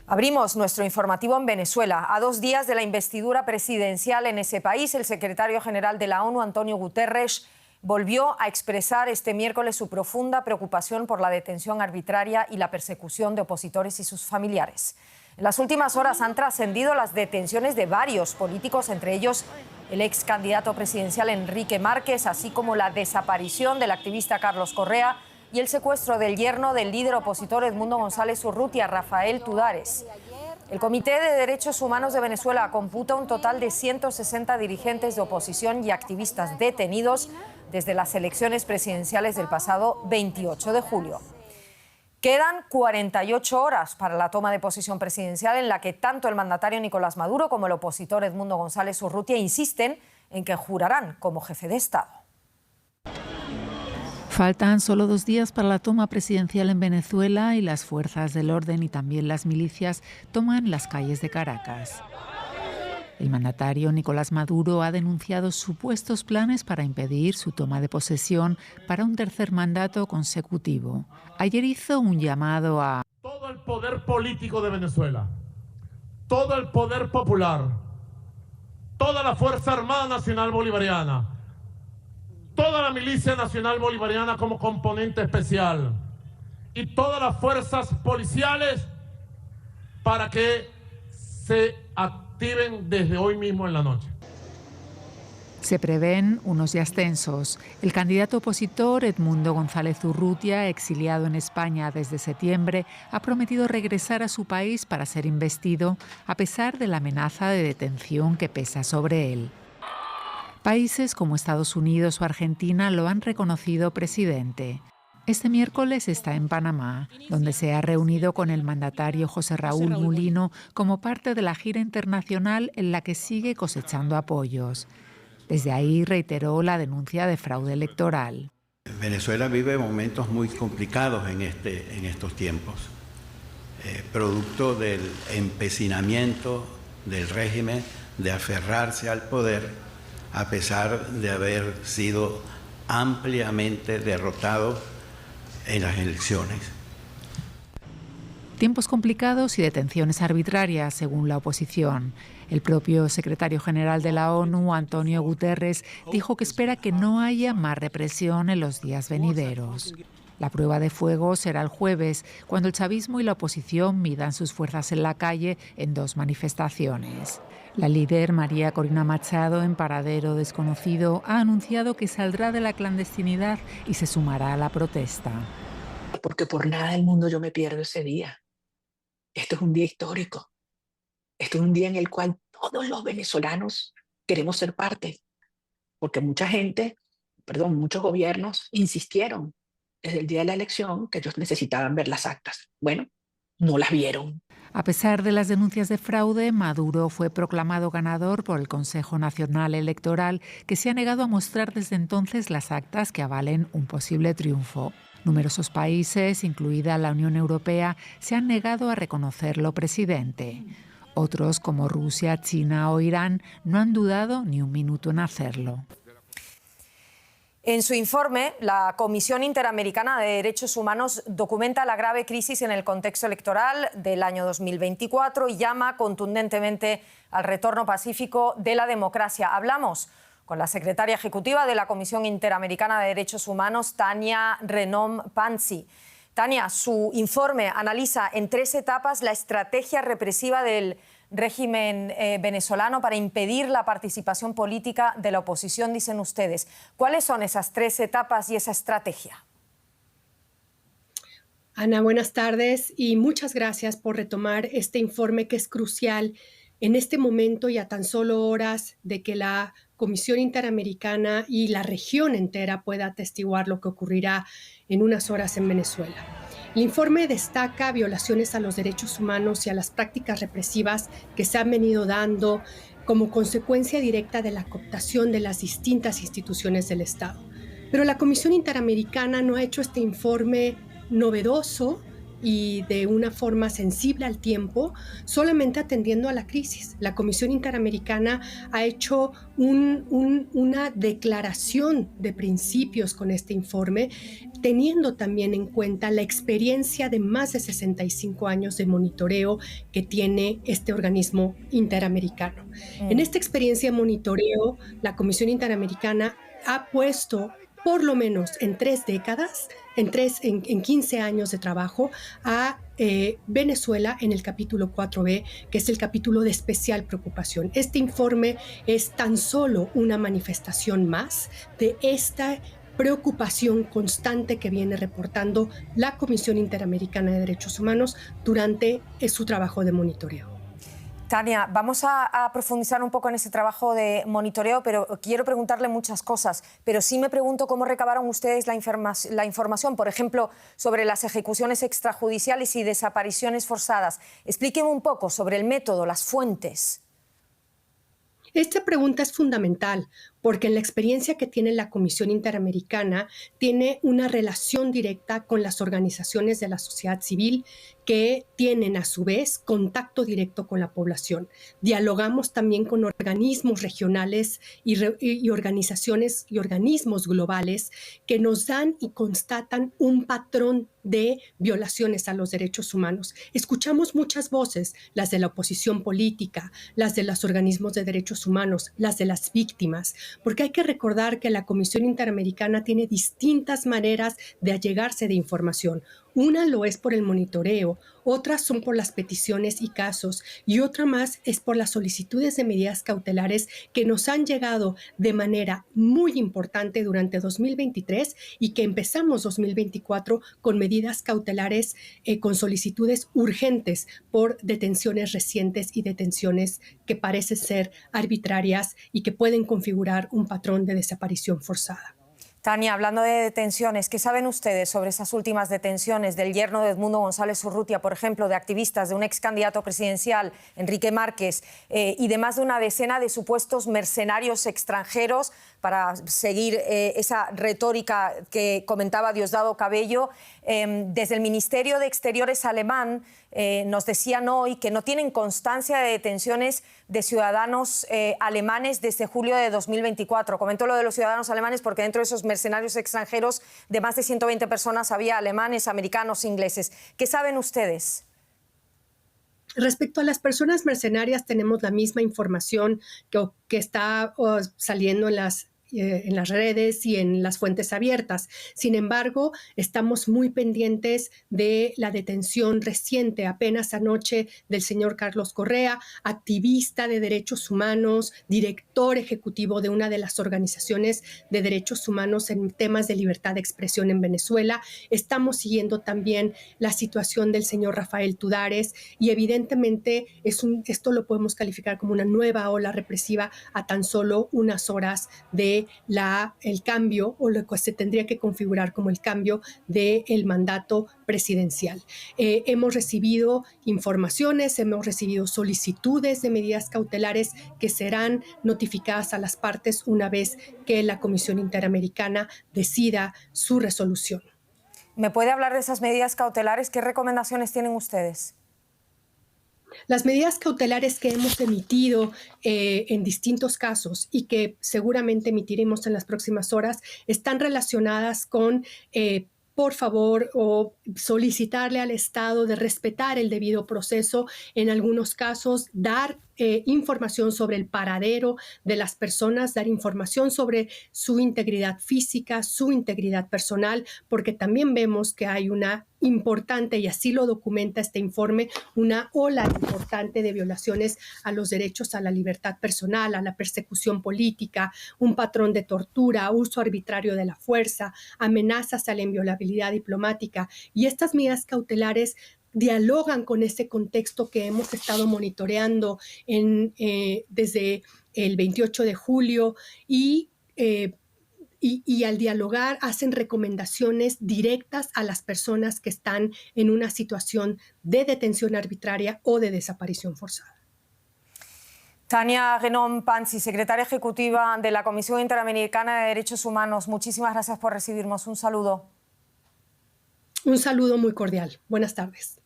Abrimos nuestro informativo en Venezuela. A 2 días de la investidura presidencial en ese país, el secretario general de la ONU, Antonio Guterres, volvió a expresar este miércoles su profunda preocupación por la detención arbitraria y la persecución de opositores y sus familiares. En las últimas horas han trascendido las detenciones de varios políticos, entre ellos el ex candidato presidencial Enrique Márquez, así como la desaparición del activista Carlos Correa y el secuestro del yerno del líder opositor Edmundo González Urrutia, Rafael Tudares. El Comité de Derechos Humanos de Venezuela computa un total de 160 dirigentes de oposición y activistas detenidos desde las elecciones presidenciales del pasado 28 de julio. Quedan 48 horas para la toma de posesión presidencial, en la que tanto el mandatario Nicolás Maduro como el opositor Edmundo González Urrutia insisten en que jurarán como jefe de Estado. Faltan solo 2 días para la toma presidencial en Venezuela y las fuerzas del orden y también las milicias toman las calles de Caracas. El mandatario Nicolás Maduro ha denunciado supuestos planes para impedir su toma de posesión para un tercer mandato consecutivo. Ayer hizo un llamado a todo el poder político de Venezuela, todo el poder popular, toda la Fuerza Armada Nacional Bolivariana, toda la Milicia Nacional Bolivariana como componente especial y todas las fuerzas policiales para que se activen desde hoy mismo en la noche. Se prevén unos días tensos. El candidato opositor Edmundo González Urrutia, exiliado en España desde septiembre, ha prometido regresar a su país para ser investido, a pesar de la amenaza de detención que pesa sobre él. Países como Estados Unidos o Argentina lo han reconocido presidente. Este miércoles está en Panamá, donde se ha reunido con el mandatario José Raúl Mulino como parte de la gira internacional en la que sigue cosechando apoyos. Desde ahí reiteró la denuncia de fraude electoral. Venezuela vive momentos muy complicados en estos tiempos, producto del empecinamiento del régimen de aferrarse al poder a pesar de haber sido ampliamente derrotado en las elecciones. Tiempos complicados y detenciones arbitrarias, según la oposición. El propio secretario general de la ONU, Antonio Guterres, dijo que espera que no haya más represión en los días venideros. La prueba de fuego será el jueves, cuando el chavismo y la oposición midan sus fuerzas en la calle en 2 manifestaciones. La líder María Corina Machado, en paradero desconocido, ha anunciado que saldrá de la clandestinidad y se sumará a la protesta. Porque por nada del mundo yo me pierdo ese día. Esto es un día histórico. Esto es un día en el cual todos los venezolanos queremos ser parte. Porque muchos gobiernos insistieron desde el día de la elección que ellos necesitaban ver las actas. Bueno, no las vieron. A pesar de las denuncias de fraude, Maduro fue proclamado ganador por el Consejo Nacional Electoral, que se ha negado a mostrar desde entonces las actas que avalen un posible triunfo. Numerosos países, incluida la Unión Europea, se han negado a reconocerlo presidente. Otros, como Rusia, China o Irán, no han dudado ni un minuto en hacerlo. En su informe, la Comisión Interamericana de Derechos Humanos documenta la grave crisis en el contexto electoral del año 2024 y llama contundentemente al retorno pacífico de la democracia. Hablamos con la secretaria ejecutiva de la Comisión Interamericana de Derechos Humanos, Tania Renom Panzi. Tania, su informe analiza en 3 etapas la estrategia represiva del régimen venezolano para impedir la participación política de la oposición, dicen ustedes. ¿Cuáles son esas 3 etapas y esa estrategia? Ana, buenas tardes y muchas gracias por retomar este informe que es crucial en este momento y a tan solo horas de que la Comisión Interamericana y la región entera pueda atestiguar lo que ocurrirá en unas horas en Venezuela. El informe destaca violaciones a los derechos humanos y a las prácticas represivas que se han venido dando como consecuencia directa de la cooptación de las distintas instituciones del Estado. Pero la Comisión Interamericana no ha hecho este informe novedoso y de una forma sensible al tiempo, solamente atendiendo a la crisis. La Comisión Interamericana ha hecho una declaración de principios con este informe, teniendo también en cuenta la experiencia de más de 65 años de monitoreo que tiene este organismo interamericano. En esta experiencia de monitoreo, la Comisión Interamericana ha puesto por lo menos en 3 décadas, en 15 años de trabajo, a Venezuela en el capítulo 4B, que es el capítulo de especial preocupación. Este informe es tan solo una manifestación más de esta preocupación constante que viene reportando la Comisión Interamericana de Derechos Humanos durante su trabajo de monitoreo. Tania, vamos a profundizar un poco en ese trabajo de monitoreo, pero quiero preguntarle muchas cosas. Pero sí me pregunto cómo recabaron ustedes la información, por ejemplo, sobre las ejecuciones extrajudiciales y desapariciones forzadas. Explíqueme un poco sobre el método, las fuentes. Esta pregunta es fundamental porque en la experiencia que tiene la Comisión Interamericana tiene una relación directa con las organizaciones de la sociedad civil que tienen a su vez contacto directo con la población. Dialogamos también con organismos regionales y organizaciones y organismos globales que nos dan y constatan un patrón de violaciones a los derechos humanos. Escuchamos muchas voces, las de la oposición política, las de los organismos de derechos humanos, las de las víctimas, porque hay que recordar que la Comisión Interamericana tiene distintas maneras de allegarse de información. Una lo es por el monitoreo, otras son por las peticiones y casos y otra más es por las solicitudes de medidas cautelares que nos han llegado de manera muy importante durante 2023 y que empezamos 2024 con medidas cautelares con solicitudes urgentes por detenciones recientes y detenciones que parecen ser arbitrarias y que pueden configurar un patrón de desaparición forzada. Tania, hablando de detenciones, ¿qué saben ustedes sobre esas últimas detenciones del yerno de Edmundo González Urrutia, por ejemplo, de activistas, de un ex candidato presidencial, Enrique Márquez, y de más de una decena de supuestos mercenarios extranjeros, para seguir esa retórica que comentaba Diosdado Cabello? Desde el Ministerio de Exteriores alemán nos decían hoy que no tienen constancia de detenciones de ciudadanos alemanes desde julio de 2024. Comento lo de los ciudadanos alemanes porque dentro de esos mercenarios extranjeros de más de 120 personas había alemanes, americanos, ingleses. ¿Qué saben ustedes? Respecto a las personas mercenarias, tenemos la misma información que está saliendo en las redes y en las fuentes abiertas. Sin embargo, estamos muy pendientes de la detención reciente, apenas anoche, del señor Carlos Correa, activista de derechos humanos, director ejecutivo de una de las organizaciones de derechos humanos en temas de libertad de expresión en Venezuela. Estamos siguiendo también la situación del señor Rafael Tudares y evidentemente esto lo podemos calificar como una nueva ola represiva a tan solo unas horas de el cambio o lo que se tendría que configurar como el cambio del mandato presidencial. Hemos recibido informaciones, hemos recibido solicitudes de medidas cautelares que serán notificadas a las partes una vez que la Comisión Interamericana decida su resolución. ¿Me puede hablar de esas medidas cautelares? ¿Qué recomendaciones tienen ustedes? Las medidas cautelares que hemos emitido en distintos casos y que seguramente emitiremos en las próximas horas están relacionadas con, por favor, o solicitarle al Estado de respetar el debido proceso, en algunos casos dar información sobre el paradero de las personas, dar información sobre su integridad física, su integridad personal, porque también vemos que hay una importante, y así lo documenta este informe, una ola importante de violaciones a los derechos a la libertad personal, a la persecución política, un patrón de tortura, uso arbitrario de la fuerza, amenazas a la inviolabilidad diplomática. Y estas medidas cautelares dialogan con ese contexto que hemos estado monitoreando desde el 28 de julio y al dialogar hacen recomendaciones directas a las personas que están en una situación de detención arbitraria o de desaparición forzada. Tania Guénot-Panzi, secretaria ejecutiva de la Comisión Interamericana de Derechos Humanos, muchísimas gracias por recibirnos. Un saludo. Un saludo muy cordial. Buenas tardes.